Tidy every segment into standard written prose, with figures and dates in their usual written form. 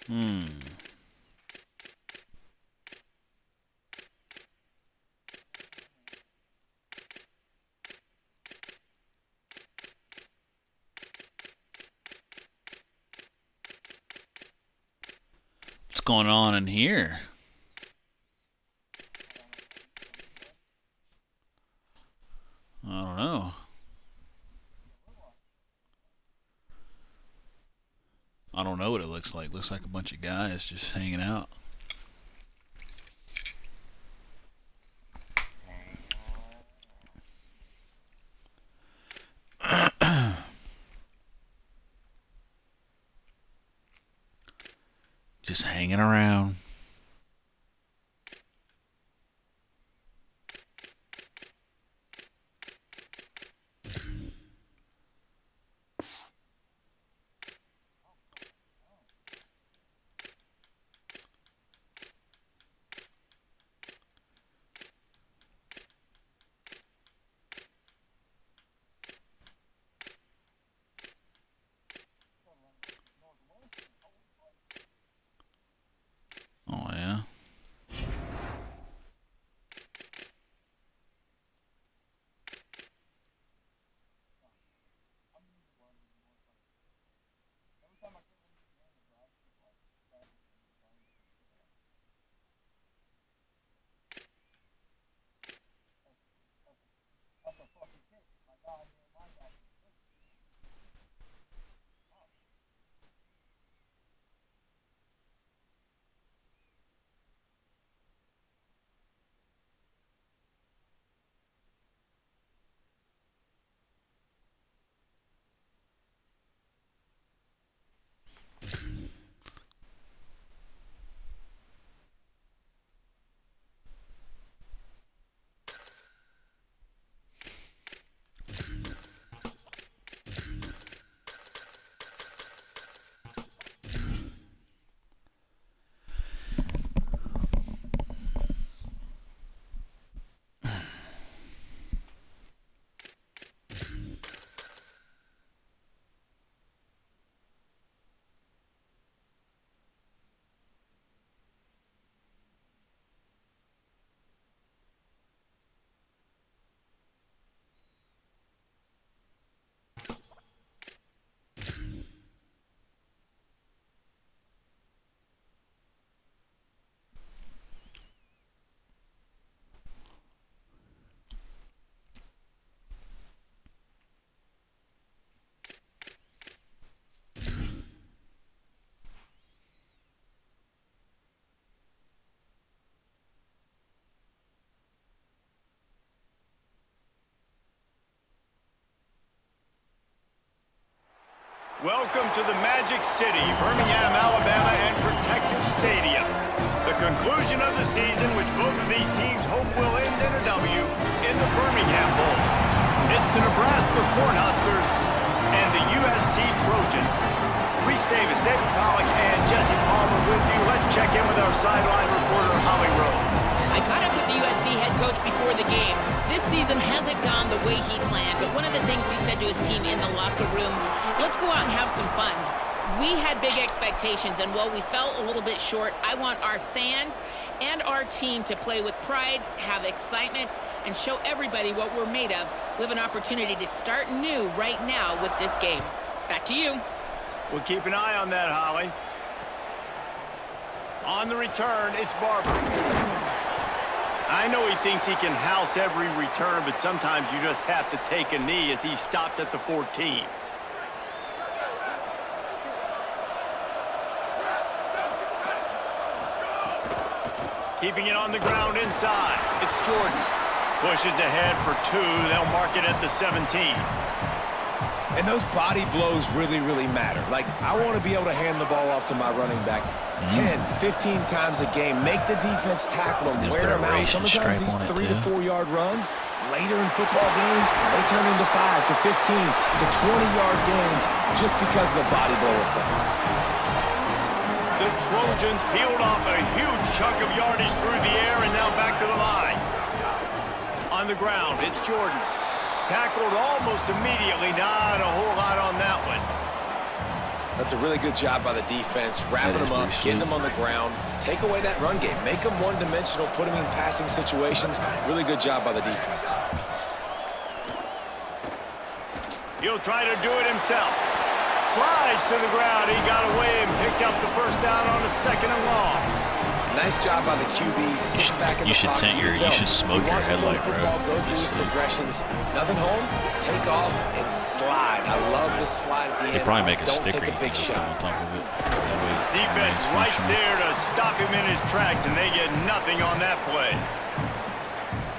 Hmm. What's going on in here? I don't know. I don't know what it looks like. Looks like a bunch of guys just hanging out. Just hanging around. Oh, yeah. Welcome to the Magic City, Birmingham, Alabama, and Protective Stadium. The conclusion of the season, which both of these teams hope will end in a W, in the Birmingham Bowl. It's the Nebraska Cornhuskers and the USC Trojans. Reese Davis, David Pollack, and Jesse Palmer with you. Let's check in with our sideline reporter, Holly Rowe. I caught up with the USC head coach before the game. This season hasn't gone the way he planned, but one of the things he said to his team in the locker room, let's go out and have some fun. We had big expectations, and while we fell a little bit short, I want our fans and our team to play with pride, have excitement, and show everybody what we're made of. We have an opportunity to start new right now with this game. Back to you. We'll keep an eye on that, Holly. On the return, it's Barber. I know he thinks he can house every return, but sometimes you just have to take a knee as he stopped at the 14. Keeping it on the ground inside. It's Jordan. Pushes ahead for 2. They'll mark it at the 17. And those body blows really, really matter. Like, I want to be able to hand the ball off to my running back 10, 15 times a game. Make the defense tackle them, wear them out. Sometimes these 3 to 4 yard runs, later in football games, they turn into 5 to 15 to 20-yard gains just because of the body blow effect. The Trojans peeled off a huge chunk of yardage through the air and now back to the line. On the ground, it's Jordan. Tackled almost immediately, not a whole lot on that one. That's a really good job by the defense, wrapping them up, getting them on the ground. Take away that run game. Make them one-dimensional, put them in passing situations. Really good job by the defense. He'll try to do it himself. Slides to the ground. He got away and picked up the first down on a 2nd and long. Nice job by the QB. Sit back in the pocket. You should smoke your headlight, bro. Go through his progressions. Nothing home. Take off and slide. I love this slide at the end. They probably make a Don't sticker take a big shot. on top of it. Defense right there to stop him in his tracks, and they get nothing on that play.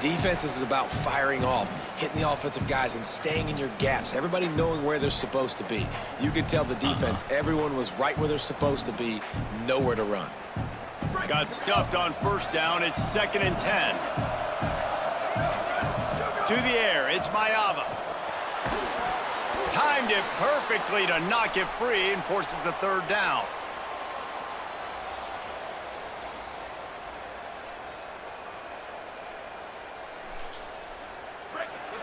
Defense is about firing off, hitting the offensive guys, and staying in your gaps. Everybody knowing where they're supposed to be. You could tell the defense, everyone was right where they're supposed to be, nowhere to run. Got stuffed on first down. It's 2nd and 10. To the air, it's Mayava. Timed it perfectly to knock it free and forces the 3rd down.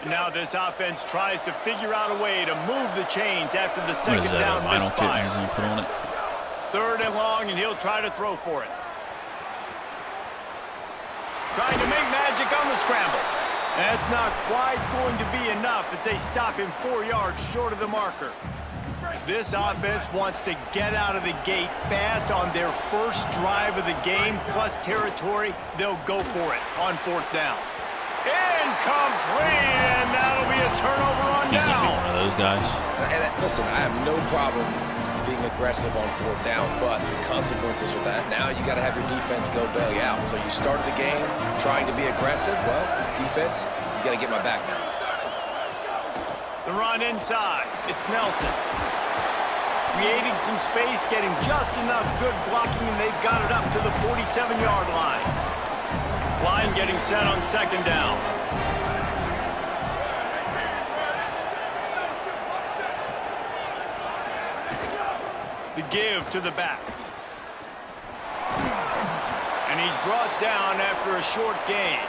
Now this offense tries to figure out a way to move the chains after the 2nd down misfire. 3rd and long, and he'll try to throw for it. Trying to make magic on the scramble. That's not quite going to be enough as they stop him 4 yards short of the marker. This offense wants to get out of the gate fast on their first drive of the game, plus territory. They'll go for it on 4th down. Incomplete, and that'll be a turnover on down. He's going to be one of those guys. And listen, I have no problem being aggressive on 4th down, but the consequences are that now you got to have your defense go bail you out. So you started the game trying to be aggressive. Well, defense, you got to get my back now. The run inside. It's Nelson. Creating some space, getting just enough good blocking, and they've got it up to the 47-yard line. Line getting set on 2nd down. The give to the back. And he's brought down after a short gain.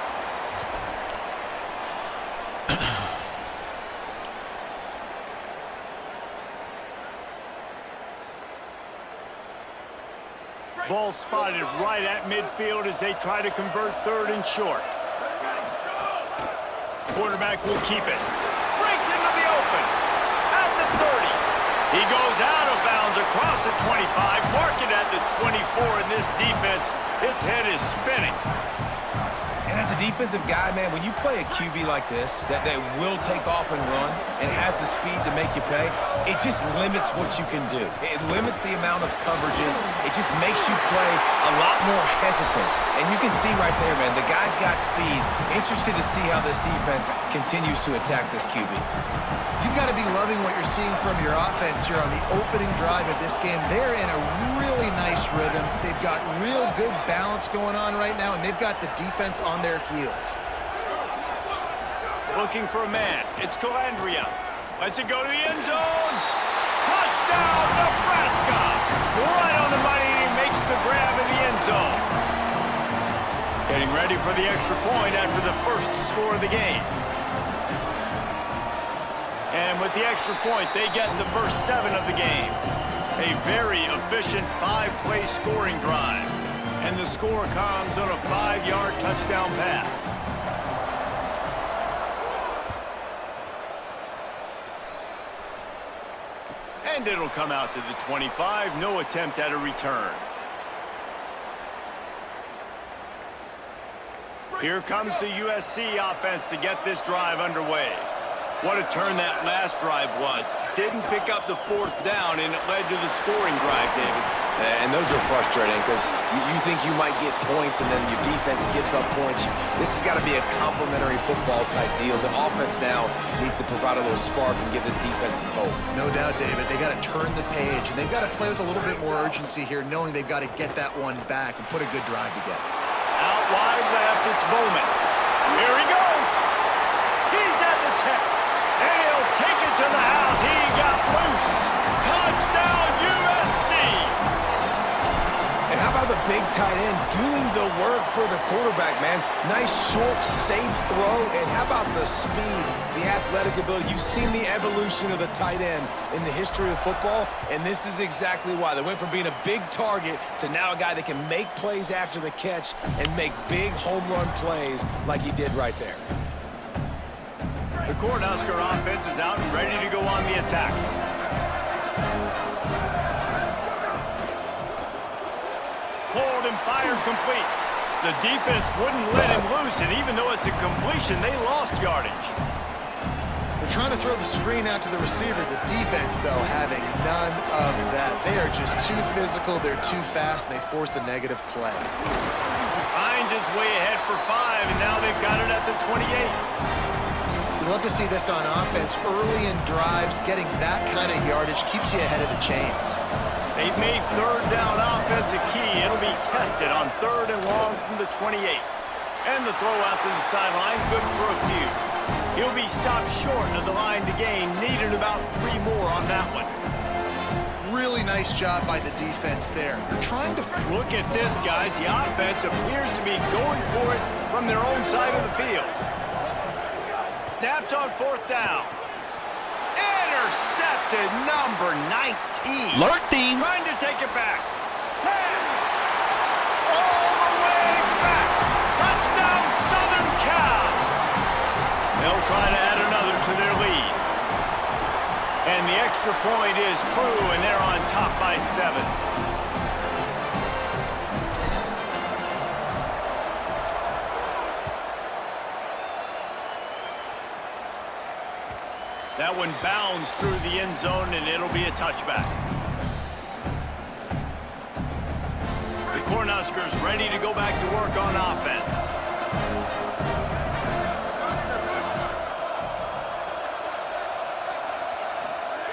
Ball spotted right at midfield as they try to convert 3rd and short. Quarterback will keep it. Breaks into the open. At the 30. He goes out of bounds across the 25. Mark it at the 24. And this defense, its head is spinning. And as a defensive guy, man, when you play a QB like this, that will take off and run and has the speed to make you pay, it just limits what you can do. It limits the amount of coverages. It just makes you play a lot more hesitant. And you can see right there, man, the guy's got speed. Interested to see how this defense continues to attack this QB. You've got to be loving what you're seeing from your offense here on the opening drive of this game. They're in a really nice rhythm. They've got real good balance going on right now, and they've got the defense on their heels. Looking for a man. It's Calandria. Lets it go to the end zone. Touchdown, Nebraska! Right on the money. He makes the grab in the end zone. Getting ready for the extra point after the first score of the game. And with the extra point, they get the first 7 of the game. A very efficient 5-play scoring drive. And the score comes on a 5-yard touchdown pass. And it'll come out to the 25. No attempt at a return. Here comes the USC offense to get this drive underway. What a turn that last drive was. Didn't pick up the 4th down, and it led to the scoring drive, David. And those are frustrating because you think you might get points and then your defense gives up points. This has got to be a complementary football type deal. The offense now needs to provide a little spark and give this defense some hope. No doubt, David. They got to turn the page, and they've got to play with a little bit more urgency here, knowing they've got to get that one back and put a good drive together. Out wide left, it's Bowman. Here he goes. He's at the 10. And he'll take it to the house. He got loose. Touchdown, USC. And how about the big tight end doing the work for the quarterback, man. Nice, short, safe throw. And how about the speed, the athletic ability? You've seen the evolution of the tight end in the history of football, and this is exactly why. They went from being a big target to now a guy that can make plays after the catch and make big home run plays like he did right there. The Cornhusker offense is out and ready to go on the attack. Pulled and fired complete. The defense wouldn't let him loose, and even though it's a completion, they lost yardage. They're trying to throw the screen out to the receiver. The defense, though, having none of that. They are just too physical, they're too fast, and they force a negative play. Hines is way ahead for 5, and now they've got it at the 28. You love to see this on offense. Early in drives, getting that kind of yardage keeps you ahead of the chains. They've made third down offense a key. It'll be tested on 3rd and long from the 28. And the throw out to the sideline, good for a few. He'll be stopped short of the line to gain. Needed about 3 more on that one. Really nice job by the defense there. They're trying to... Look at this, guys. The offense appears to be going for it from their own side of the field. Snapped on 4th down. Intercepted, number 19. Lurking. Trying to take it back. 10. All the way back. Touchdown, Southern Cal. They'll try to add another to their lead. And the extra point is true, and they're on top by 7. That one bounds through the end zone, and it'll be a touchback. The Cornhuskers ready to go back to work on offense.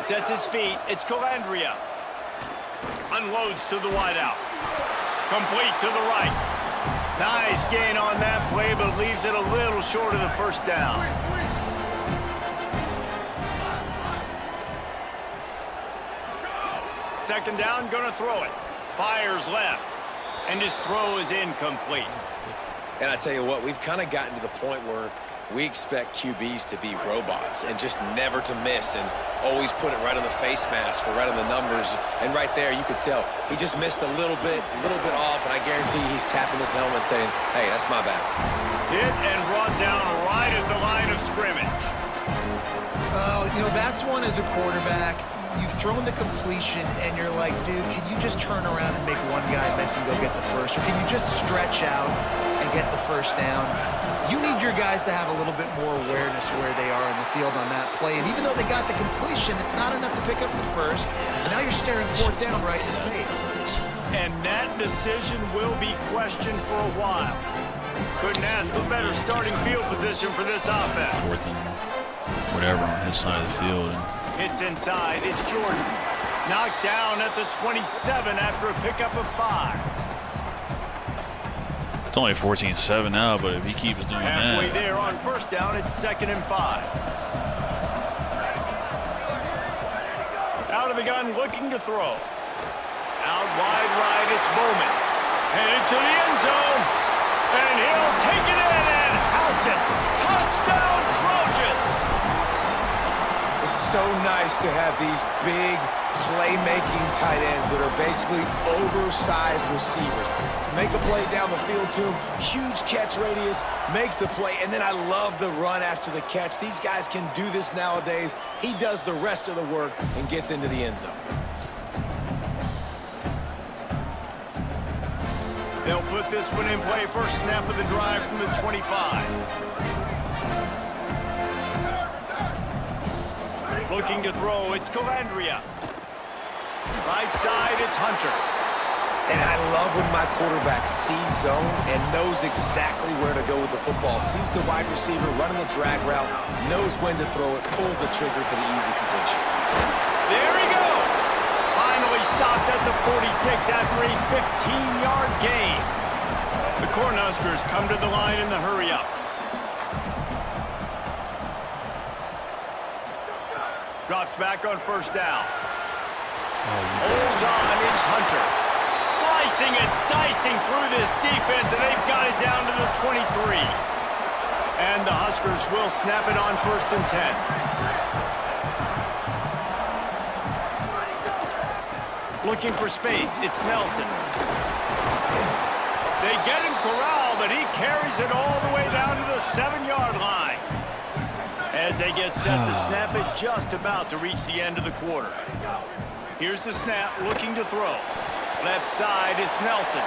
Sets his feet. It's Calandria. Unloads to the wideout. Complete to the right. Nice gain on that play, but leaves it a little short of the first down. Second down, gonna throw it. Fires left, and his throw is incomplete. And I tell you what, we've kind of gotten to the point where we expect QBs to be robots and just never to miss and always put it right on the face mask or right on the numbers. And right there, you could tell he just missed a little bit off, and I guarantee he's tapping his helmet saying, hey, that's my bad. Hit and brought down right at the line of scrimmage. You know, that's one as a quarterback. You've thrown the completion, and you're like, dude, can you just turn around and make one guy miss and go get the first? Or can you just stretch out and get the first down? You need your guys to have a little bit more awareness where they are in the field on that play. And even though they got the completion, it's not enough to pick up the first. And now you're staring 4th down right in the face. And that decision will be questioned for a while. Couldn't ask for better starting field position for this offense. 4th and whatever on his side of the field. Hits inside. It's Jordan. Knocked down at the 27 after a pickup of 5. It's only 14-7 now, but if he keeps doing Halfway that. there on 1st down, it's 2nd and 5. Out of the gun, looking to throw. Out wide right, it's Bowman. Headed to the end zone. And he'll take it in and house it. Touchdown, Trojans! It's so nice to have these big playmaking tight ends that are basically oversized receivers. Make a play down the field to him, huge catch radius, makes the play, and then I love the run after the catch. These guys can do this nowadays. He does the rest of the work and gets into the end zone. They'll put this one in play. First snap of the drive from the 25. Looking to throw, it's Calandria. Right side, it's Hunter. And I love when my quarterback sees zone and knows exactly where to go with the football. Sees the wide receiver running the drag route, knows when to throw it, pulls the trigger for the easy completion. There he goes. Finally stopped at the 46 after a 15-yard gain. The Cornhuskers come to the line in the hurry-up. Drops back on 1st down. Holds on, it's Hunter. Slice slicing and dicing through this defense, and they've got it down to the 23. And the Huskers will snap it on 1st and 10. Looking for space, it's Nelson. They get him corralled, but he carries it all the way down to the 7-yard line. As they get set to snap it, just about to reach the end of the quarter. Here's the snap, looking to throw. Left side, it's Nelson.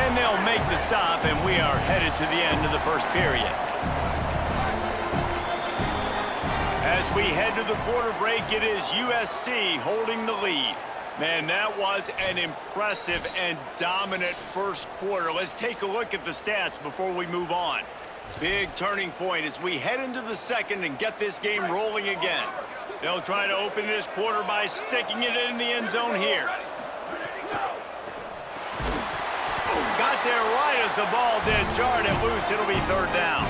And they'll make the stop, and we are headed to the end of the first period. As we head to the quarter break, it is USC holding the lead. Man, that was an impressive and dominant first quarter. Let's take a look at the stats before we move on. Big turning point as we head into the second and get this game rolling again. They'll try to open this quarter by sticking it in the end zone here. Got there right as the ball did. Jarred it loose. It'll be 3rd down.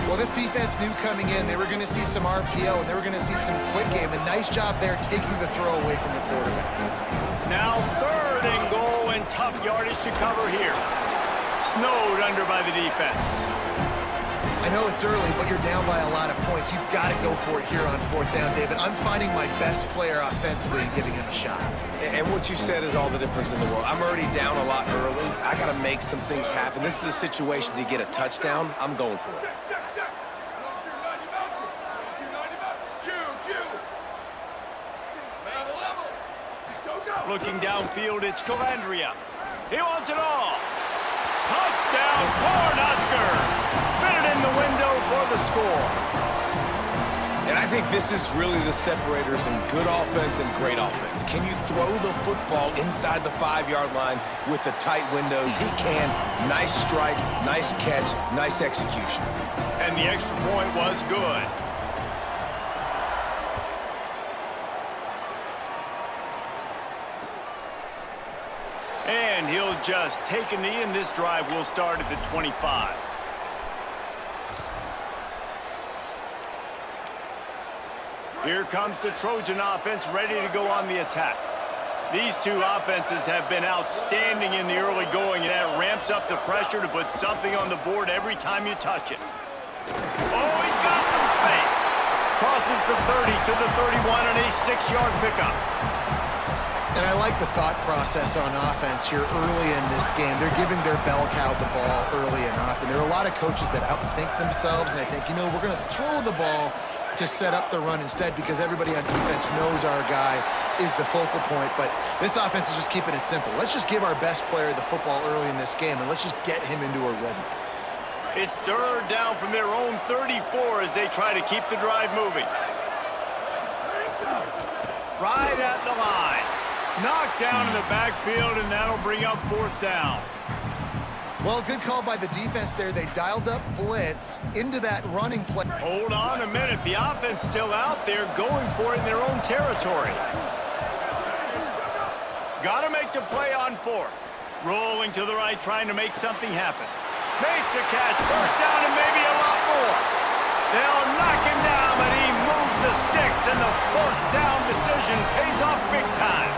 Well, this defense knew coming in they were going to see some RPO and they were going to see some quick game. And nice job there taking the throw away from the quarterback. Now 3rd and goal and tough yardage to cover here. Snowed under by the defense. I know it's early, but you're down by a lot of points. You've got to go for it here on 4th down, David. I'm finding my best player offensively and giving him a shot. And what you said is all the difference in the world. I'm already down a lot early. I got to make some things happen. This is a situation to get a touchdown. I'm going for it. Looking downfield, it's Calandria. He wants it all. Touchdown, Cornhuskers! Fit it in the window for the score. And I think this is really the separators in good offense and great offense. Can you throw the football inside the 5-yard line with the tight windows? He can. Nice strike, nice catch, nice execution. And the extra point was good. And he'll just take a knee, and this drive will start at the 25. Here comes the Trojan offense ready to go on the attack. These two offenses have been outstanding in the early going, and that ramps up the pressure to put something on the board every time you touch it. Oh, he's got some space. Crosses the 30 to the 31 and a 6-yard pickup. And I like the thought process on offense here early in this game. They're giving their bell cow the ball early and often. There are a lot of coaches that outthink themselves, and they think, you know, we're going to throw the ball to set up the run instead because everybody on defense knows our guy is the focal point. But this offense is just keeping it simple. Let's just give our best player the football early in this game, and let's just get him into a rhythm. It's 3rd down from their own 34 as they try to keep the drive moving. Right at the line. Knocked down in the backfield, and that'll bring up 4th down. Well, good call by the defense there. They dialed up blitz into that running play. Hold on a minute. The offense still out there going for it in their own territory. Got to make the play on 4th. Rolling to the right, trying to make something happen. Makes a catch. 1st down and maybe a lot more. They'll knock him down, but he moves the sticks, and the 4th down decision pays off big time.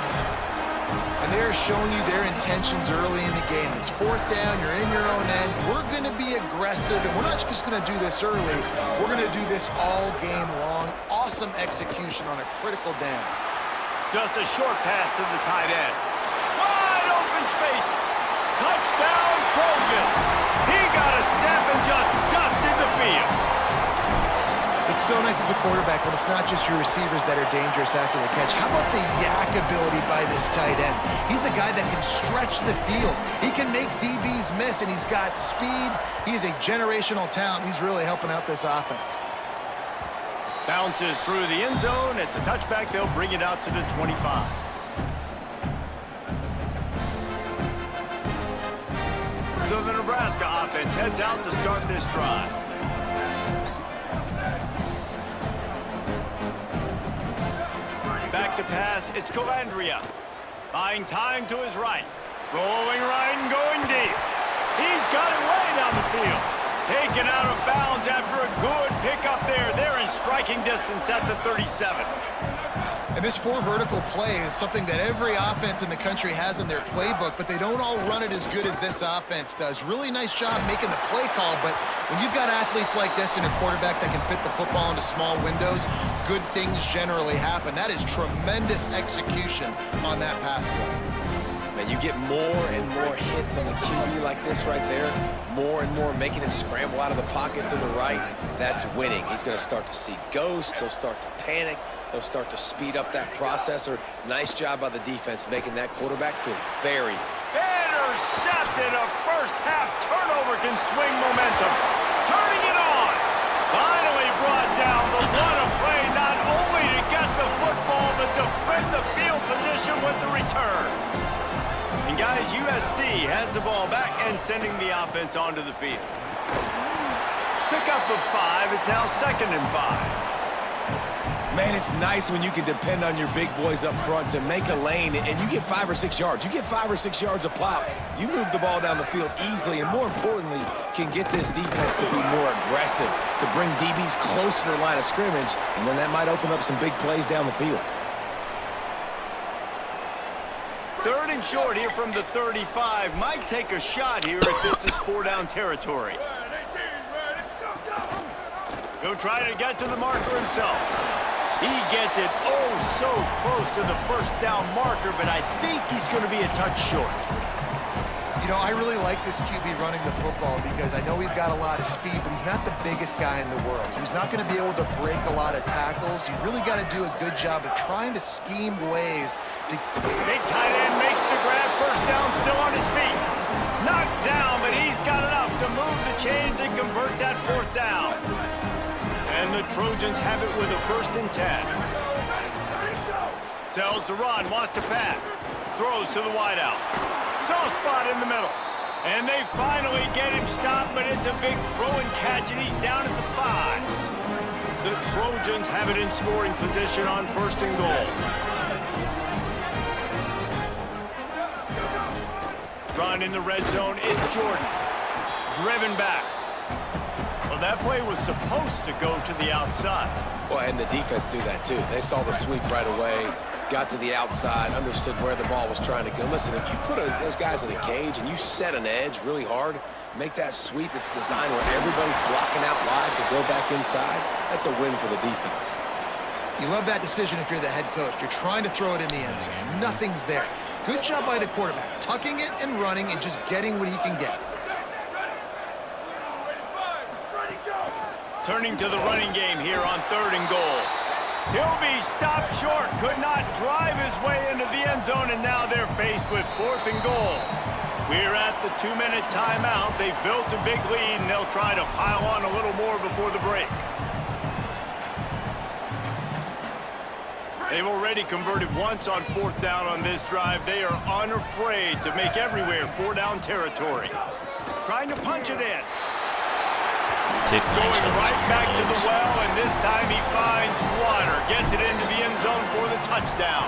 And they're showing you their intentions early in the game. It's 4th down, you're in your own end. We're going to be aggressive, and we're not just going to do this early. We're going to do this all game long. Awesome execution on a critical down. Just a short pass to the tight end. Wide open space. Touchdown, Trojans. He got a step and just dusted the field. It's so nice as a quarterback when it's not just your receivers that are dangerous after the catch. How about the yak ability by this tight end? He's a guy that can stretch the field. He can make DBs miss, and he's got speed. He's a generational talent. He's really helping out this offense. Bounces through the end zone. It's a touchback. They'll bring it out to the 25. So the Nebraska offense heads out to start this drive. Back to pass, it's Calandria. Buying time to his right. Rolling right and going deep. He's got it way down the field. Taken out of bounds after a good pickup there. They're in striking distance at the 37. And this 4 vertical play is something that every offense in the country has in their playbook, but they don't all run it as good as this offense does. Really nice job making the play call, but when you've got athletes like this and a quarterback that can fit the football into small windows, good things generally happen. That is tremendous execution on that pass play. And you get more and more hits on the QB like this right there, more and more making him scramble out of the pocket to the right. That's winning. He's going to start to see ghosts. He'll start to panic. He'll start to speed up that processor. Nice job by the defense making that quarterback feel very. Intercepted. A first-half turnover can swing momentum. Turning it on. Finally brought down, but what a play, not only to get the football, but to defend the field position with the return. And guys, USC has the ball back and sending the offense onto the field. Pickup of 5. It's now 2nd and 5. Man, it's nice when you can depend on your big boys up front to make a lane and you get 5 or 6 yards. You get 5 or 6 yards a pop. You move the ball down the field easily and, more importantly, can get this defense to be more aggressive, to bring DBs close to the line of scrimmage, and then that might open up some big plays down the field. 3rd and short here from the 35. Might take a shot here if this is 4-down territory. He'll try to get to the marker himself. He gets it oh so close to the 1st down marker, but I think he's going to be a touch short. You know, I really like this QB running the football because I know he's got a lot of speed, but he's not the biggest guy in the world. So he's not going to be able to break a lot of tackles. You really got to do a good job of trying to scheme ways to... Big tight end makes the grab. 1st down, still on his feet. Knocked down, but he's got enough to move the chains and convert that 4th down. And the Trojans have it with a 1st and 10. Sells to run, wants to pass. Throws to the wideout. Soft spot in the middle. And they finally get him stopped, but it's a big throw and catch, and he's down at the 5. The Trojans have it in scoring position on 1st and goal. Run in the red zone, it's Jordan. Driven back. That play was supposed to go to the outside. Well, and the defense do that too. They saw the sweep right away, got to the outside, understood where the ball was trying to go. Listen, if you put those guys in a cage and you set an edge really hard, make that sweep that's designed where everybody's blocking out wide to go back inside, that's a win for the defense. You love that decision if you're the head coach. You're trying to throw it in the end zone. Nothing's there. Good job by the quarterback, tucking it and running and just getting what he can get. Turning to the running game here on 3rd and goal. He'll be stopped short. Could not drive his way into the end zone, and now they're faced with 4th and goal. We're at the 2-minute timeout. They've built a big lead, and they'll try to pile on a little more before the break. They've already converted once on 4th down on this drive. They are unafraid to make everywhere 4-down territory. Trying to punch it in. Going right back to the well, and this time he finds water. Gets it into the end zone for the touchdown.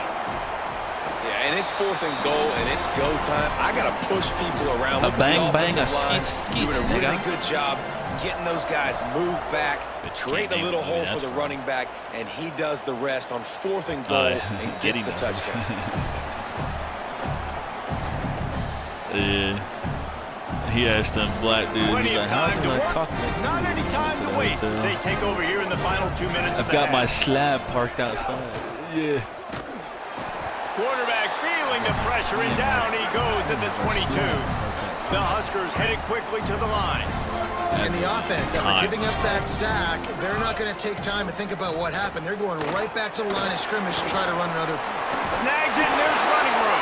Yeah, and it's 4th and goal, and it's go time. I got to push people around. A bang, bang, a skeet. Doing a really good job getting those guys moved back, creating a little hole for the running back, and he does the rest on 4th and goal and gets the touchdown. Yeah. He asked them black dudes. Plenty of time to work. Not any time to waste as they take over here in the final 2 minutes. I've got my slab parked outside. Yeah. Quarterback feeling the pressure, and down he goes at the 22. The Huskers headed quickly to the line. And the offense, after giving up that sack, they're not going to take time to think about what happened. They're going right back to the line of scrimmage to try to run another. Snags it, and there's running room.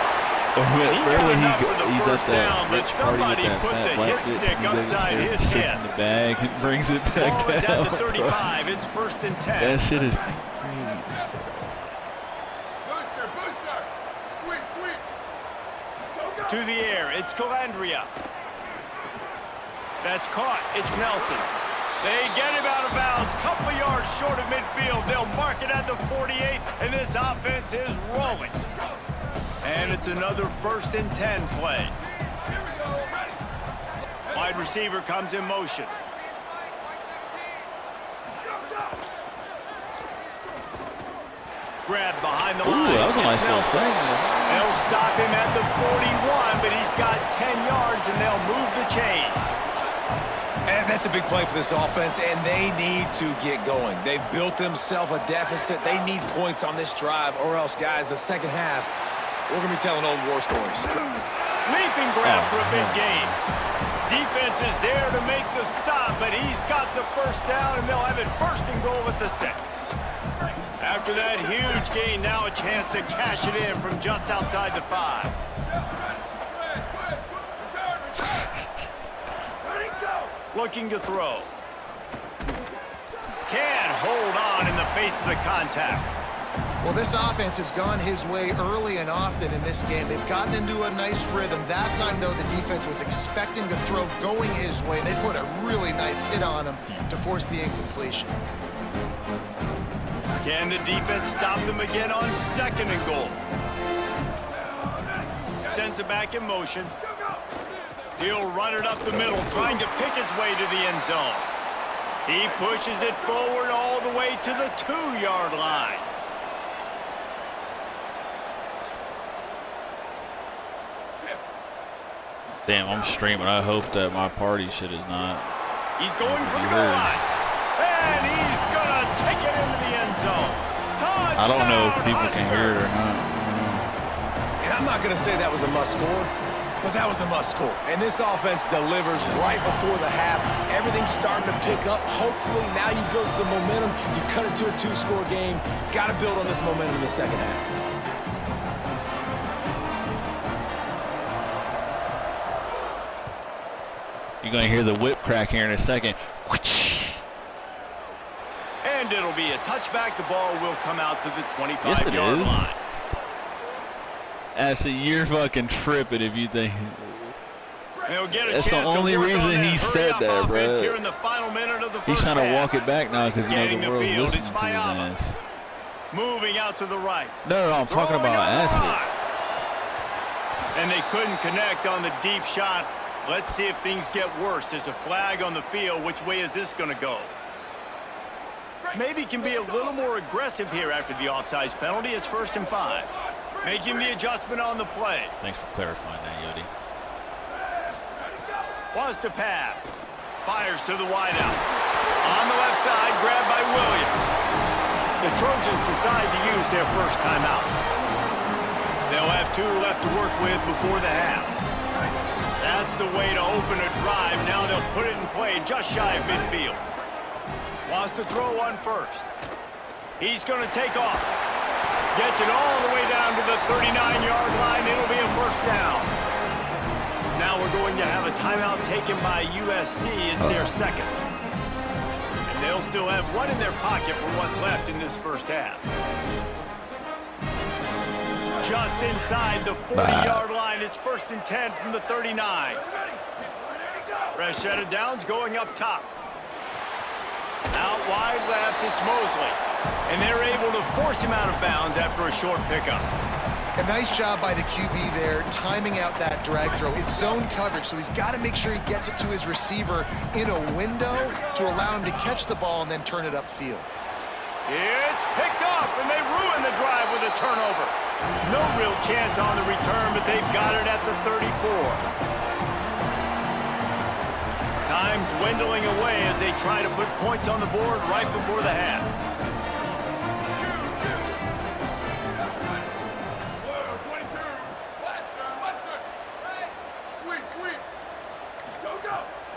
He's at that but rich party with somebody that put the hit stick upside his head. In the bag and brings it back Ball is down. at the 35. It's 1st and 10. That shit is crazy. Booster. Sweep. Go. To the air, it's Calandria. That's caught. It's Nelson. They get him out of bounds. Couple of yards short of midfield. They'll mark it at the 48, and this offense is rolling. And it's another 1st and 10 play. Wide receiver comes in motion. grab behind the Ooh, line. that was a nice little thing. They'll stop him at the 41, but he's got 10 yards, and they'll move the chains. And that's a big play for this offense, and they need to get going. They've built themselves a deficit. They need points on this drive, or else, guys, the second half, we're going to be telling old war stories. Leaping grab for a big gain. Defense is there to make the stop, but he's got the first down, and they'll have it first and goal at the 6. After that huge gain, now a chance to cash it in from just outside the 5. Looking to throw. Can't hold on in the face of the contact. Well, this offense has gone his way early and often in this game. They've gotten into a nice rhythm. That time, though, the defense was expecting the throw going his way. They put a really nice hit on him to force the incompletion. Can the defense stop them again on 2nd and goal? Sends it back in motion. He'll run it up the middle, trying to pick his way to the end zone. He pushes it forward all the way to the 2-yard line. Damn, I'm streaming. I hope that my party shit is not. He's going for the goal line. And he's going to take it into the end zone. Touchdown, I don't know if people Huskers. can hear it or not. And I'm not going to say that was a must score, but that was a must score. And this offense delivers right before the half. Everything's starting to pick up. Hopefully now you build some momentum. You cut it to a 2-score game. Got to build on this momentum in the second half. You're going to hear the whip crack here in a second. And it'll be a touchback. The ball will come out to the Yes, 25-yard it is. line. That's a you're fucking tripping if you think. They'll get a That's the chance only to work reason on that he said hurry-up that, offense bro. here in the final minute of the He's first trying to half. walk it back now because you know Scanning the the world field. listening It's to his Mayama. ass. Moving out to the right. No, I'm talking Throwing about on the acid. run. And they couldn't connect on the deep shot. Let's see if things get worse. There's a flag on the field. Which way is this going to go? Maybe can be a little more aggressive here after the offsides penalty. It's 1st and 5. Making the adjustment on the play. Thanks for clarifying that, Yodi. Wants to pass. Fires to the wideout. On the left side, grabbed by Williams. The Trojans decide to use their first timeout. They'll have 2 left to work with before the half. That's the way to open a drive. Now they'll put it in play just shy of midfield. Wants to throw on first. He's going to take off. Gets it all the way down to the 39-yard line. It'll be a first down. Now we're going to have a timeout taken by USC. It's their second. And they'll still have one in their pocket for what's left in this first half. Just inside the 40-yard line. It's 1st and 10 from the 39. Fresh set of downs going up top. Out wide left, it's Mosley. And they're able to force him out of bounds after a short pickup. A nice job by the QB there, timing out that drag throw. It's zone coverage, so he's got to make sure he gets it to his receiver in a window to allow him to catch the ball and then turn it upfield. It's picked off, and they ruin the drive with a turnover. No real chance on the return, but they've got it at the 34. Time dwindling away as they try to put points on the board right before the half.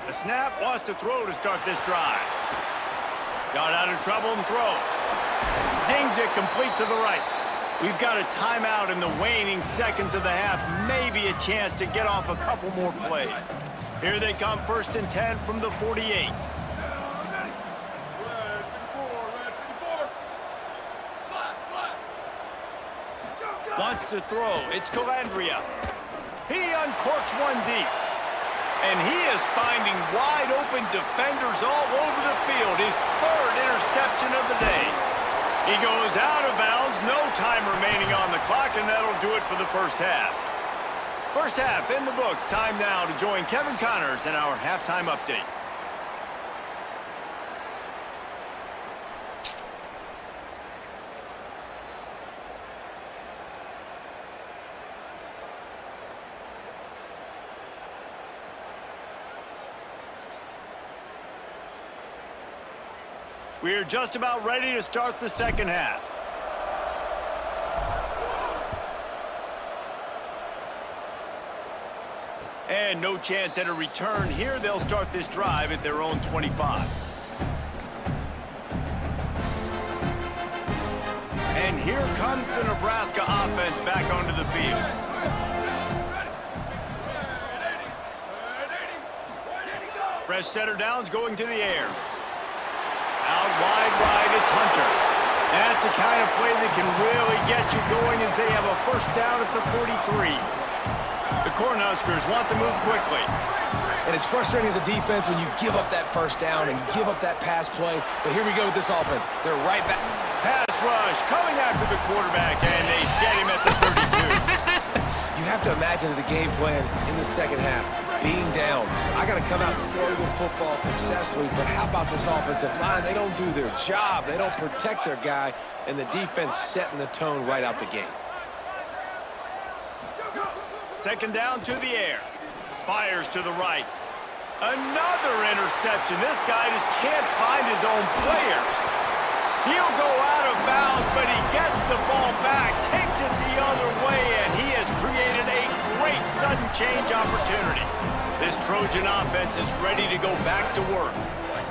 The snap wants to throw to start this drive. Got out of trouble and throws. Zings it complete to the right. We've got a timeout in the waning seconds of the half. Maybe a chance to get off a couple more plays. Here they come, 1st and 10 from the 48. Wants to throw. It's Calandria. He uncorks one deep. And he is finding wide open defenders all over the field. His 3rd interception of the day. He goes out of bounds. No time remaining on the clock, and that'll do it for the first half. First half in the books. Time now to join Kevin Connors in our halftime update. We're just about ready to start the second half. And no chance at a return here. They'll start this drive at their own 25. And here comes the Nebraska offense back onto the field. Fresh setter downs going to the air. Out wide, it's Hunter. That's the kind of play that can really get you going as they have a first down at the 43. The Cornhuskers want to move quickly. And it's frustrating as a defense when you give up that first down and give up that pass play. But here we go with this offense. They're right back. Pass rush coming after the quarterback, and they get him at the 32. You have to imagine the game plan in the second half. Being down, I got to come out and throw the football successfully, but how about this offensive line? They don't do their job. They don't protect their guy, and the defense setting the tone right out the gate. Second down to the air. Fires to the right. Another interception. This guy just can't find his own players. He'll go out of bounds, but he gets the ball back, takes it the other way, and he has created a great sudden change opportunity. This Trojan offense is ready to go back to work.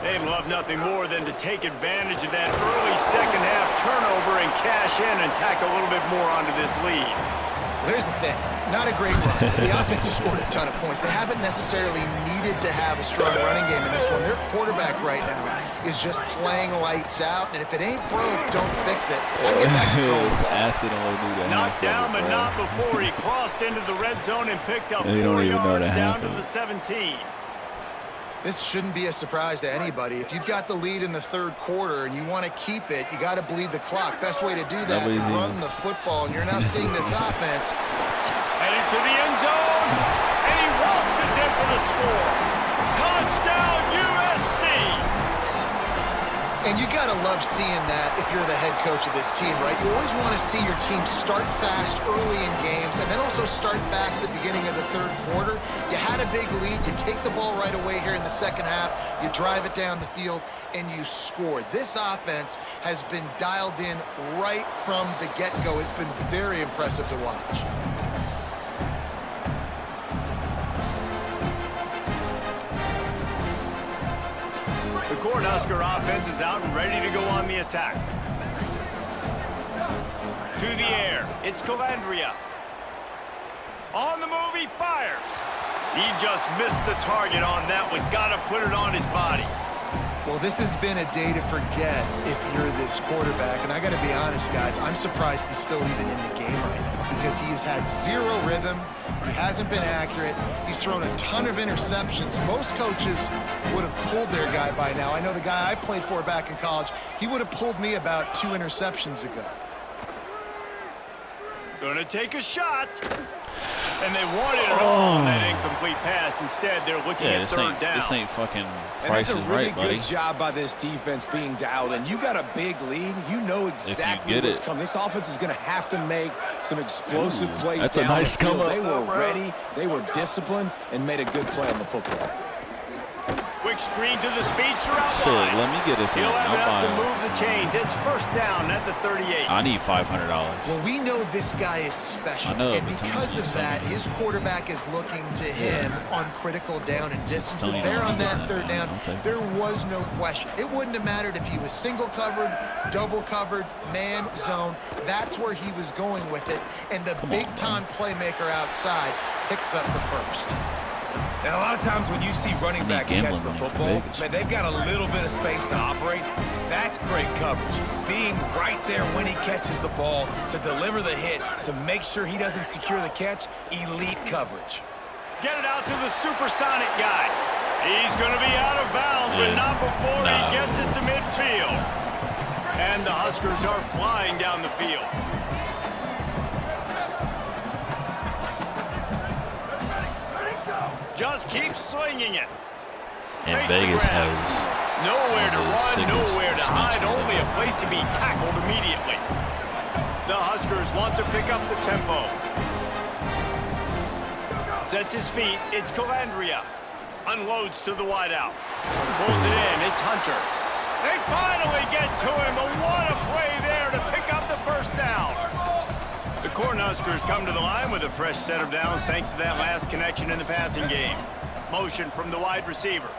They'd love nothing more than to take advantage of that early second half turnover and cash in and tack a little bit more onto this lead. Here's the thing. Not a great run. The offense has scored a ton of points. They haven't necessarily needed to have a strong running game in this one. Their quarterback right now is just playing lights out, and if it ain't broke, don't fix it. I get back to throwing the ball. Knocked down, but not before he crossed into the red zone and picked up 4 yards down to the 17. This shouldn't be a surprise to anybody. If you've got the lead in the third quarter and you want to keep it, you got to bleed the clock. Best way to do that is run the football, and you're now seeing this offense. Heading to the end zone, and he waltzes in for the score. Touchdown, USC! And you got to love seeing that if you're the head coach of this team, right? You always want to see your team start fast early in games and then also start fast at the beginning of the third quarter. You had a big lead. You take the ball right away here in the second half. You drive it down the field, and you scored. This offense has been dialed in right from the get-go. It's been very impressive to watch. The Cornhusker offense is out and ready to go on the attack. To the air, it's Calandria. On the move, he fires. He just missed the target on that one. Got to put it on his body. Well, this has been a day to forget if you're this quarterback. And I got to be honest, guys, I'm surprised he's still even in the game right now because he has had zero rhythm. He hasn't been accurate. He's thrown a ton of interceptions. Most coaches would have pulled their guy by now. I know the guy I played for back in college, he would have pulled me about 2 interceptions ago. Gonna take a shot. And they wanted it all on that incomplete pass. Instead, they're looking at third down. This ain't fucking Price is Right, buddy. And that's a really good job by this defense being dialed in. You got a big lead. You know exactly what's coming. This offense is going to have to make some explosive plays that's down a nice the field. come up. They were ready. They were disciplined and made a good play on the football. Quick screen to the speedster out Shit, wide. let me get it. He'll have enough to I'll move the chains. It's first down at the 38. I need $500. Well, we know this guy is special. I know, and but because of that, his quarterback is looking to him on critical down and distances. There on that third down, there was no question. It wouldn't have mattered if he was single covered, double covered, man, zone. That's where he was going with it. And the big-time playmaker outside picks up the first. And a lot of times when you see running backs catch the football, man, they've got a little bit of space to operate. That's great coverage. Being right there when he catches the ball to deliver the hit, to make sure he doesn't secure the catch, elite coverage. Get it out to the supersonic guy. He's going to be out of bounds, but not before he gets it to midfield. And the Huskers are flying down the field. Just keep slinging it. And Vegas has nowhere to run, nowhere to hide, only a place to be tackled immediately. The Huskers want to pick up the tempo. Sets his feet, it's Calandria. Unloads to the wideout. Pulls it in, it's Hunter. They finally get to him, but what a play there to pick up the first down. The Cornhuskers come to the line with a fresh set of downs thanks to that last connection in the passing game. Motion from the wide receiver.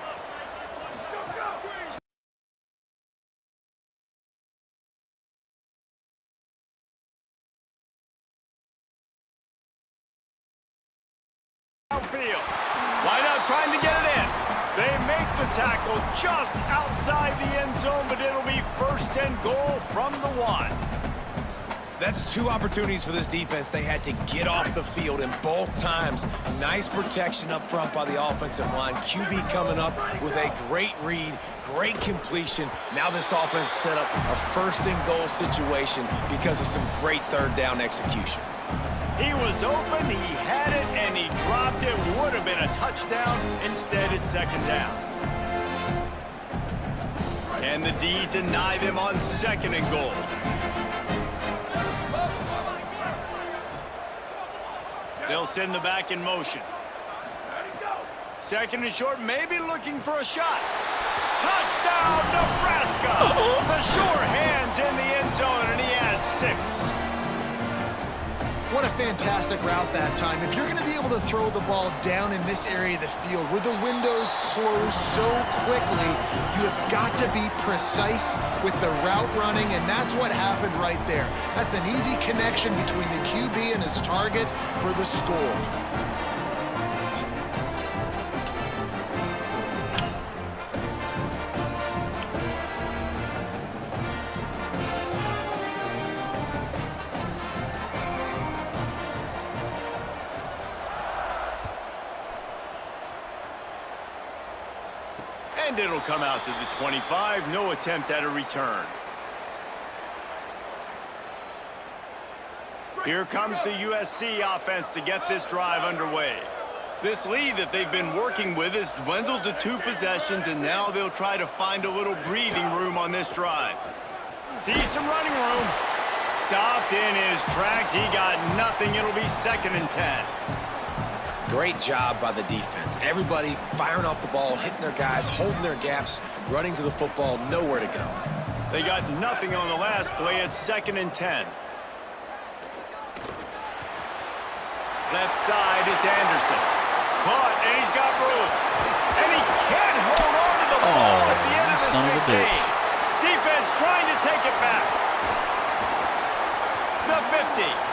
Field. Line out trying to get it in. They make the tackle just outside the end zone, but it'll be 1st and goal from the 1. That's 2 opportunities for this defense. They had to get off the field, and both times, nice protection up front by the offensive line. QB coming up with a great read, great completion. Now this offense set up a 1st and goal situation because of some great 3rd down execution. He was open, he had it, and he dropped it. Would have been a touchdown. Instead, it's 2nd down. Can the D deny them on 2nd and goal? They'll send the back in motion. 2nd and short, maybe looking for a shot. Touchdown, Nebraska! The sure hands in the end zone, and he has 6. What a fantastic route that time. If you're going to be able to throw the ball down in this area of the field where the windows close so quickly, you have got to be precise with the route running, and that's what happened right there. That's an easy connection between the QB and his target for the score. And it'll come out to the 25. No attempt at a return. Here comes the USC offense to get this drive underway. This lead that they've been working with has dwindled to 2 possessions, and now they'll try to find a little breathing room on this drive. See some running room. Stopped in his tracks. He got nothing. It'll be 2nd and 10. Great job by the defense. Everybody firing off the ball, hitting their guys, holding their gaps, running to the football, nowhere to go. They got nothing on the last play. It's 2nd and 10. Left side is Anderson. Caught, and he's got room. And he can't hold on to the ball at the end of this big game. Defense trying to take it back. The 50.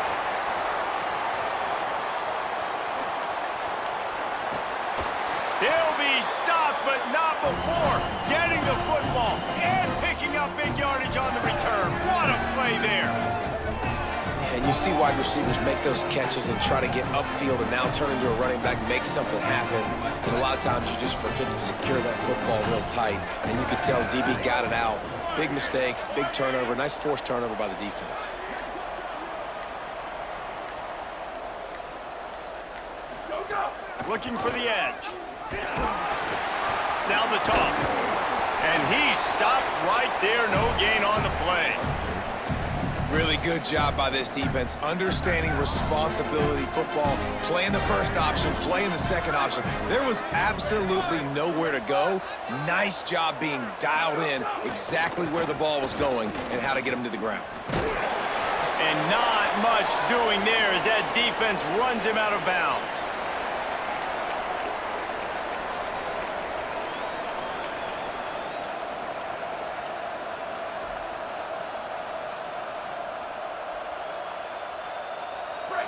He'll be stopped, but not before getting the football and picking up big yardage on the return. What a play there. Yeah, and you see wide receivers make those catches and try to get upfield and now turn into a running back, make something happen. And a lot of times you just forget to secure that football real tight. And you can tell DB got it out. Big mistake, big turnover, nice forced turnover by the defense. Looking for the edge. Now the toss. And he stopped right there. No gain on the play. Really good job by this defense. Understanding responsibility football. Playing the first option, playing the second option. There was absolutely nowhere to go. Nice job being dialed in exactly where the ball was going and how to get him to the ground. And not much doing there as that defense runs him out of bounds.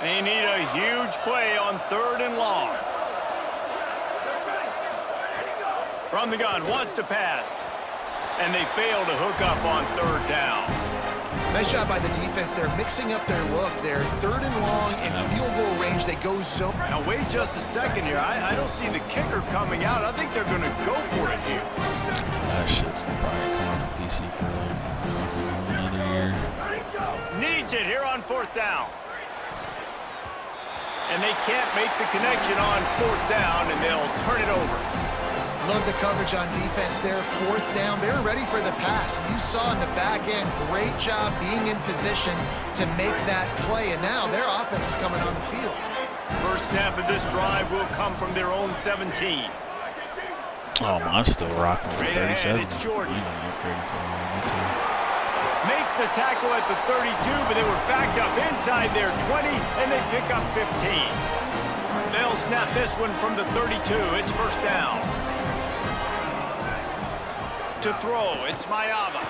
They need a huge play on 3rd and long. From the gun, wants to pass. And they fail to hook up on 3rd down. Nice job by the defense. They're mixing up their look. They're 3rd and long in field goal range. They go zone. Now wait just a second here. I don't see the kicker coming out. I think they're going to go for it here. That shit's probably going to PC for another year. Needs it here on 4th down. And they can't make the connection on 4th down, and they'll turn it over. Love the coverage on defense there. 4th down. They're ready for the pass. You saw in the back end, great job being in position to make that play. And now their offense is coming on the field. First snap of this drive will come from their own 17. Oh, mine's still rocking with Straight ahead, 37. it's Jordan. I ain't gonna upgrade until I need to. Makes the tackle at the 32, but they were backed up inside their 20, and they pick up 15. They'll snap this one from the 32. It's first down. To throw, it's Mayava.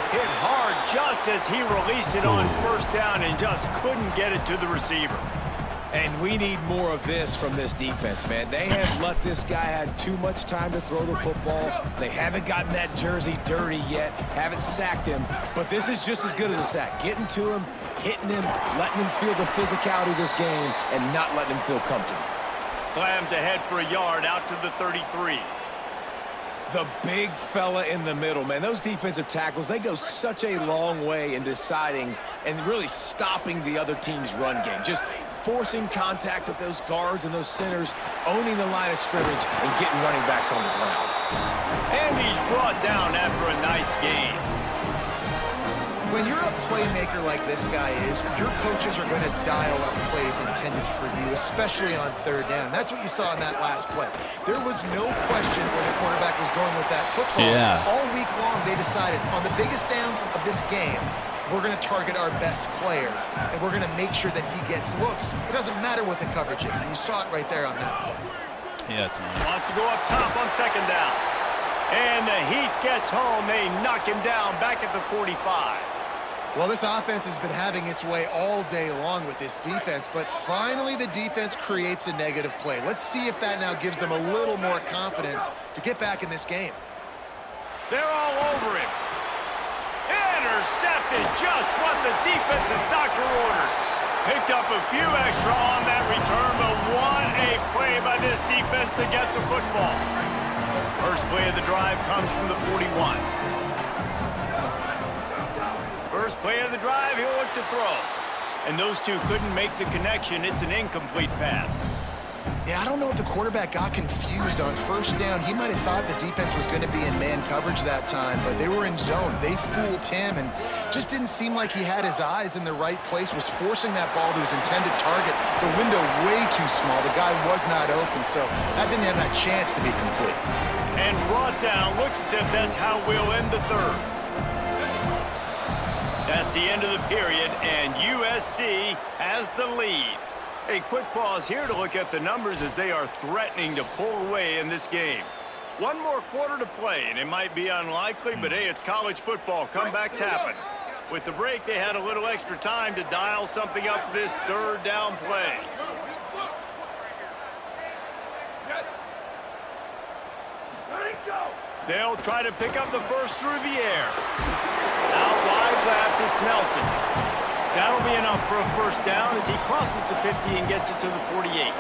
Hit hard just as he released it on first down and just couldn't get it to the receiver. And we need more of this from this defense, man. They have let this guy have too much time to throw the football. They haven't gotten that jersey dirty yet, haven't sacked him. But this is just as good as a sack. Getting to him, hitting him, letting him feel the physicality of this game, and not letting him feel comfortable. Slams ahead for a yard out to the 33. The big fella in the middle, man. Those defensive tackles, they go such a long way in deciding and really stopping the other team's run game. Just forcing contact with those guards and those centers, owning the line of scrimmage, and getting running backs on the ground. And he's brought down after a nice gain. When you're a playmaker like this guy is, your coaches are going to dial up plays intended for you, especially on third down. That's what you saw in that last play. There was no question where the quarterback was going with that football. Yeah. All week long, they decided on the biggest downs of this game, we're going to target our best player, and we're going to make sure that he gets looks. It doesn't matter what the coverage is, and you saw it right there on that play. Yeah, Tony. Wants to go up top on second down. And the Heat gets home. They knock him down back at the 45. Well, this offense has been having its way all day long with this defense, but finally the defense creates a negative play. Let's see if that now gives them a little more confidence to get back in this game. They're all over him. Intercepted, just what the defense's doctor ordered. Picked up a few extra on that return, but what a play by this defense to get the football. First play of the drive comes from the 41. First play of the drive, he'll look to throw. And those two couldn't make the connection. It's an incomplete pass. Yeah, I don't know if the quarterback got confused on first down. He might have thought the defense was going to be in man coverage that time, but they were in zone. They fooled him and just didn't seem like he had his eyes in the right place, was forcing that ball to his intended target. The window way too small. The guy was not open, so that didn't have that chance to be complete. And brought down. Looks as if that's how we'll end the third. That's the end of the period, and USC has the lead. A quick pause here to look at the numbers as they are threatening to pull away in this game. One more quarter to play, and it might be unlikely, but hey, it's college football. Comebacks happen. With the break, they had a little extra time to dial something up for this third down play. They'll try to pick up the first through the air. Out wide left, it's Nelson. That'll be enough for a first down as he crosses the 50 and gets it to the 48.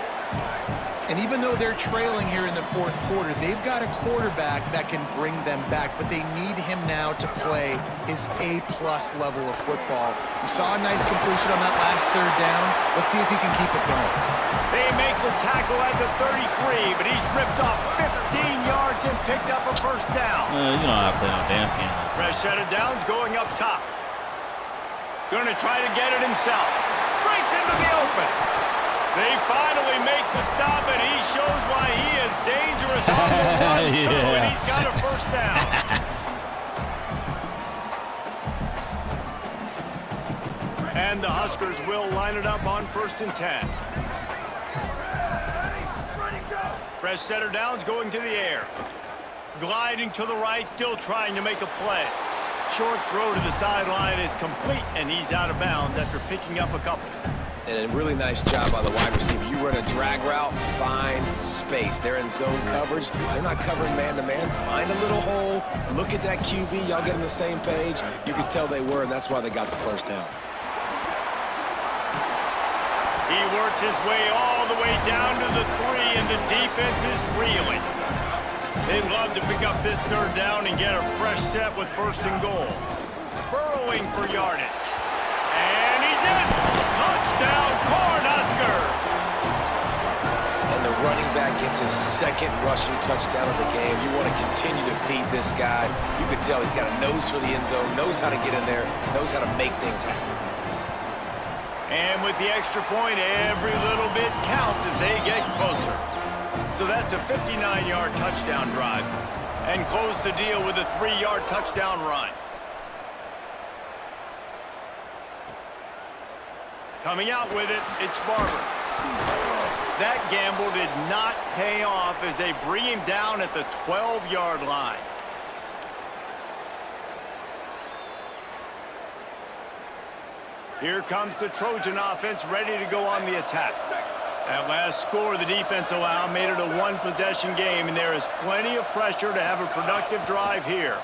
And even though they're trailing here in the fourth quarter, they've got a quarterback that can bring them back, but they need him now to play his A-plus level of football. We saw a nice completion on that last third down. Let's see if he can keep it going. They make the tackle at the 33, but he's ripped off 15 yards and picked up a first down. You know how I play on damn hand. Fresh set of downs going up top. Going to try to get it himself. Breaks into the open. They finally make the stop, and he shows why he is dangerous on the run, too, and he's got a first down. And the Huskers will line it up on 1st and 10. Fresh set of downs going to the air. Gliding to the right, still trying to make a play. Short throw to the sideline is complete, and he's out of bounds after picking up a couple. And a really nice job by the wide receiver. You run a drag route, find space. They're in zone coverage. They're not covering man-to-man. Find a little hole. Look at that QB. Y'all get on the same page. You could tell they were, and that's why they got the first down. He works his way all the way down to the 3, and the defense is reeling. They'd love to pick up this third down and get a fresh set with 1st and goal. Burrowing for yardage. And he's in! Touchdown, Cornhuskers! And the running back gets his second rushing touchdown of the game. You want to continue to feed this guy. You can tell he's got a nose for the end zone, knows how to get in there, knows how to make things happen. And with the extra point, every little bit counts as they get closer. So that's a 59-yard touchdown drive. And close the deal with a 3-yard touchdown run. Coming out with it, it's Barber. That gamble did not pay off as they bring him down at the 12-yard line. Here comes the Trojan offense ready to go on the attack. That last score the defense allowed made it a one-possession game, and there is plenty of pressure to have a productive drive here.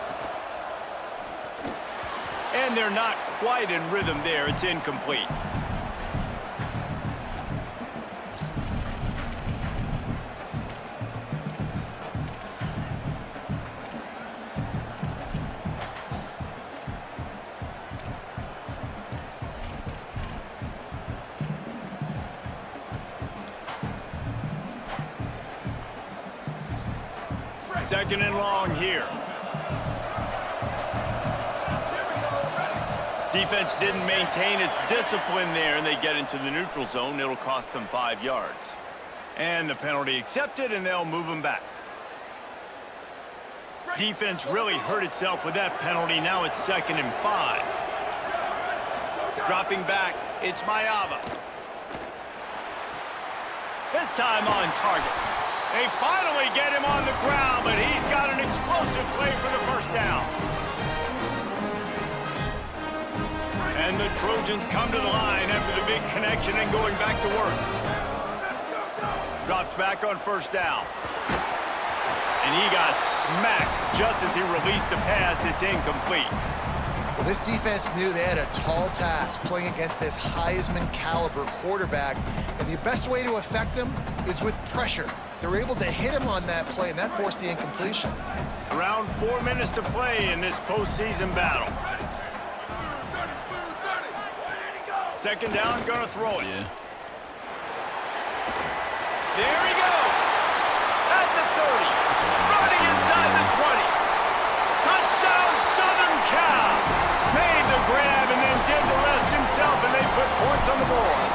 And they're not quite in rhythm there. It's incomplete. Second and long here. Defense didn't maintain its discipline there, and they get into the neutral zone. It'll cost them 5 yards. And the penalty accepted, and they'll move them back. Defense really hurt itself with that penalty. Now it's 2nd and 5. Dropping back, it's Mayava. This time on target. They finally get him on the ground, but he's got an explosive play for the first down. And the Trojans come to the line after the big connection and going back to work. Drops back on first down. And he got smacked just as he released the pass. It's incomplete. Well, this defense knew they had a tall task playing against this Heisman caliber quarterback, and the best way to affect him is with pressure. They were able to hit him on that play, and that forced the incompletion. Around 4 minutes to play in this postseason battle. Second down, gonna throw it. Yeah. There he goes. At the 30. Running inside the 20. Touchdown, Southern Cal. Made the grab and then did the rest himself, and they put points on the board.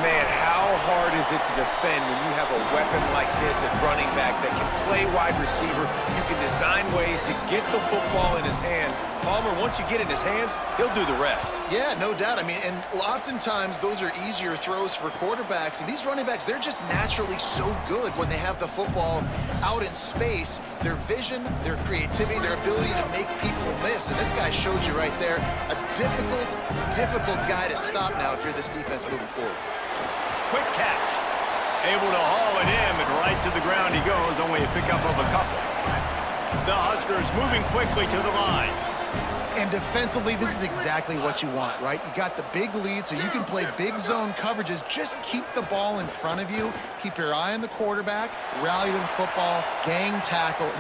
Man, how hard is it to defend when you have a weapon like this at running back that can play wide receiver? You can design ways to get the football in his hand. Palmer, once you get it in his hands, he'll do the rest. Yeah, no doubt. I mean, and oftentimes those are easier throws for quarterbacks. And these running backs, they're just naturally so good when they have the football out in space. Their vision, their creativity, their ability to make people miss. And this guy showed you right there, a difficult guy to stop now if you're this defense moving forward. Quick catch. Able to haul it in, but right to the ground he goes, only a pickup of a couple. The Huskers moving quickly to the line. And defensively, this is exactly what you want, right? You got the big lead, so you can play big zone coverages. Just keep the ball in front of you. Keep your eye on the quarterback. Rally to the football. Gang tackle.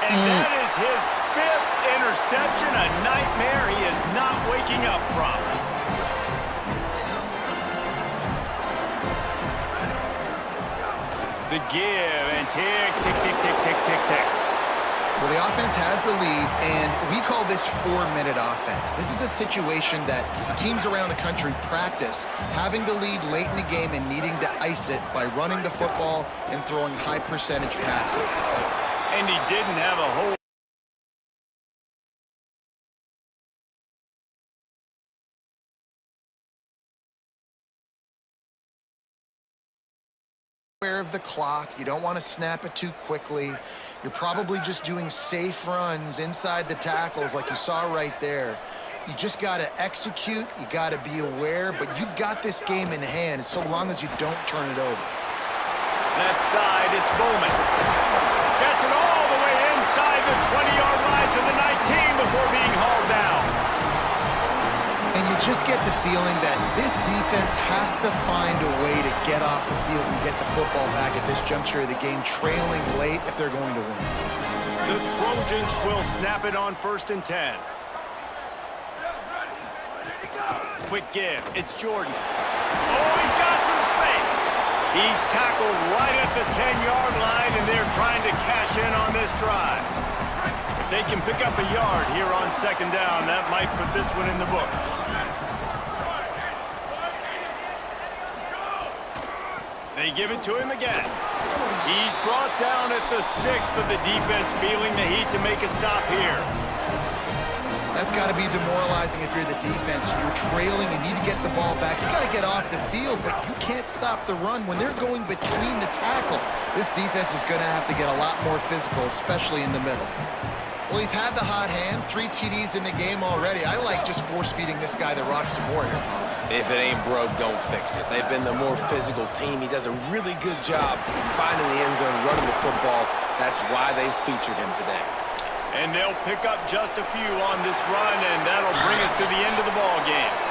And that is his 5th interception, a nightmare he is not waking up from. The give and tick, tick, tick, tick, tick, tick, tick. Well, the offense has the lead, and we call this 4-minute offense. This is a situation that teams around the country practice, having the lead late in the game and needing to ice it by running the football and throwing high-percentage passes. And he didn't have a whole aware of the clock. You don't want to snap it too quickly. You're probably just doing safe runs inside the tackles like you saw right there. You just got to execute. You got to be aware, but you've got this game in hand so long as you don't turn it over. left side is Bowman. Gets it all the way inside the 20-yard line to the 19 before being hauled down. And you just get the feeling that this defense has to find a way to get off the field and get the football back at this juncture of the game, trailing late if they're going to win. The Trojans will snap it on 1st and 10. Quick give. It's Jordan. Oh, he's got some space. He's tackled right at the 10-yard line, and they're trying to cash in on this drive. If they can pick up a yard here on 2nd down, that might put this one in the books. They give it to him again. He's brought down at the 6, but the defense feeling the heat to make a stop here. That's got to be demoralizing if you're the defense. You're trailing, you need to get the ball back. You got to get off the field, but you can't stop the run when they're going between the tackles. This defense is going to have to get a lot more physical, especially in the middle. Well, he's had the hot hand, 3 TDs in the game already. I like just force-feeding this guy the rock some more here, Paul. If it ain't broke, don't fix it. They've been the more physical team. He does a really good job finding the end zone, running the football. That's why they featured him today. And they'll pick up just a few on this run, and that'll bring us to the end of the ball game.